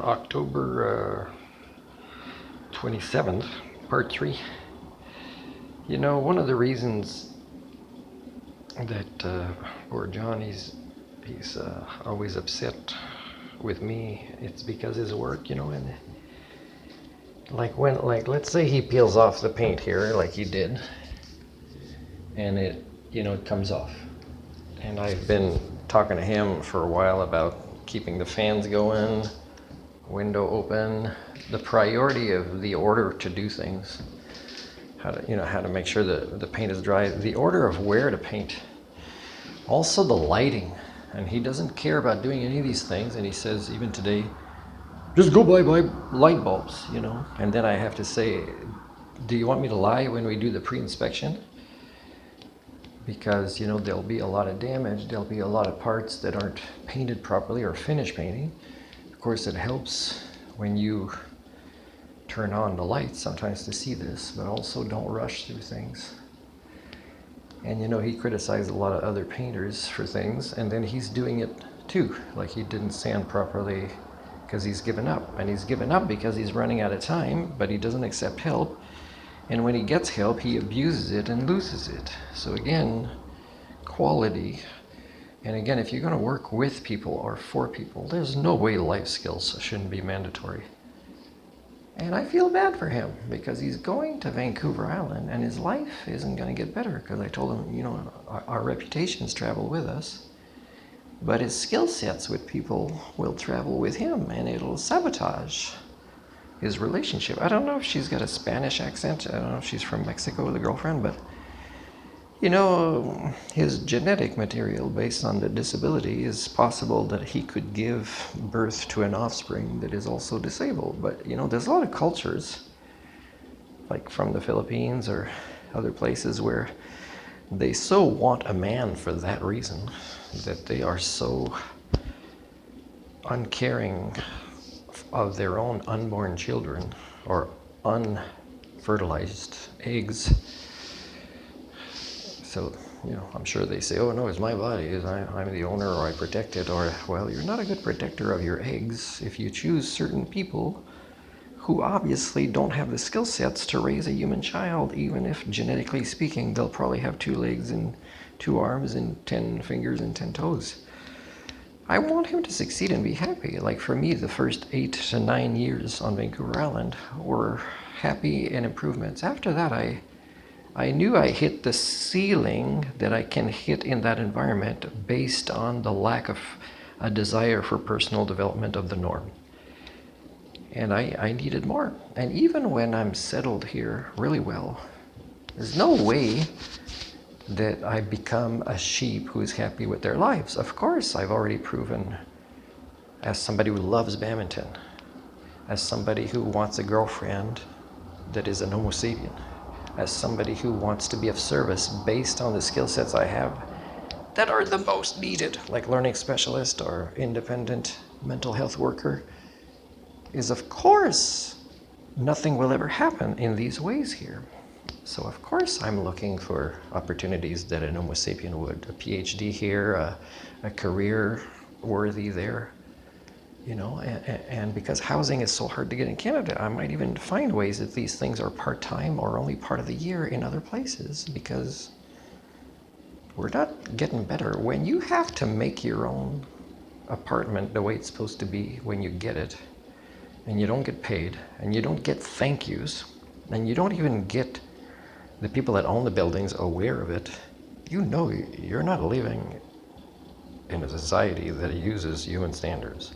October 27th, part 3. You know, one of the reasons that poor John, he's always upset with me, it's because his work, and like let's say he peels off the paint here like he did, and it comes off. And I've been talking to him for a while about keeping the fans going, window open, the priority of the order to do things, how to make sure that the paint is dry, the order of where to paint, also the lighting. And he doesn't care about doing any of these things, and he says even today, just go buy light bulbs, and then I have to say, do you want me to lie when we do the pre-inspection? Because there'll be a lot of damage, there'll be a lot of parts that aren't painted properly or finished painting. Of course, it helps when you turn on the lights sometimes to see this, but also don't rush through things. And he criticized a lot of other painters for things, and then he's doing it too. Like he didn't sand properly because he's given up. And he's given up because he's running out of time, but he doesn't accept help. And when he gets help, he abuses it and loses it. So again, quality. And again, if you're going to work with people or for people, there's no way life skills shouldn't be mandatory. And I feel bad for him because he's going to Vancouver Island and his life isn't going to get better, because I told him, our reputations travel with us, but his skill sets with people will travel with him, and it'll sabotage his relationship. I don't know if she's got a Spanish accent. I don't know if she's from Mexico, the girlfriend, but his genetic material based on the disability, is possible that he could give birth to an offspring that is also disabled. But there's a lot of cultures, like from the Philippines or other places, where they so want a man for that reason that they are so uncaring of their own unborn children or unfertilized eggs. So, I'm sure they say, oh no, it's my body, I'm the owner, or I protect it, or, well, you're not a good protector of your eggs if you choose certain people who obviously don't have the skill sets to raise a human child, even if genetically speaking, they'll probably have 2 legs and 2 arms and 10 fingers and 10 toes. I want him to succeed and be happy. Like for me, the first 8 to 9 years on Vancouver Island were happy and improvements. After that, I knew I hit the ceiling that I can hit in that environment based on the lack of a desire for personal development of the norm. And I needed more. And even when I'm settled here really well, there's no way that I become a sheep who's happy with their lives. Of course, I've already proven, as somebody who loves badminton, as somebody who wants a girlfriend that is an Homo sapien, as somebody who wants to be of service based on the skill sets I have that are the most needed, like learning specialist or independent mental health worker, is of course nothing will ever happen in these ways here. So of course I'm looking for opportunities that an Homo sapien would, a PhD here, a career worthy there. And because housing is so hard to get in Canada, I might even find ways that these things are part-time or only part of the year in other places, because we're not getting better. When you have to make your own apartment the way it's supposed to be when you get it, and you don't get paid, and you don't get thank yous, and you don't even get the people that own the buildings aware of it, you're not living in a society that uses human standards.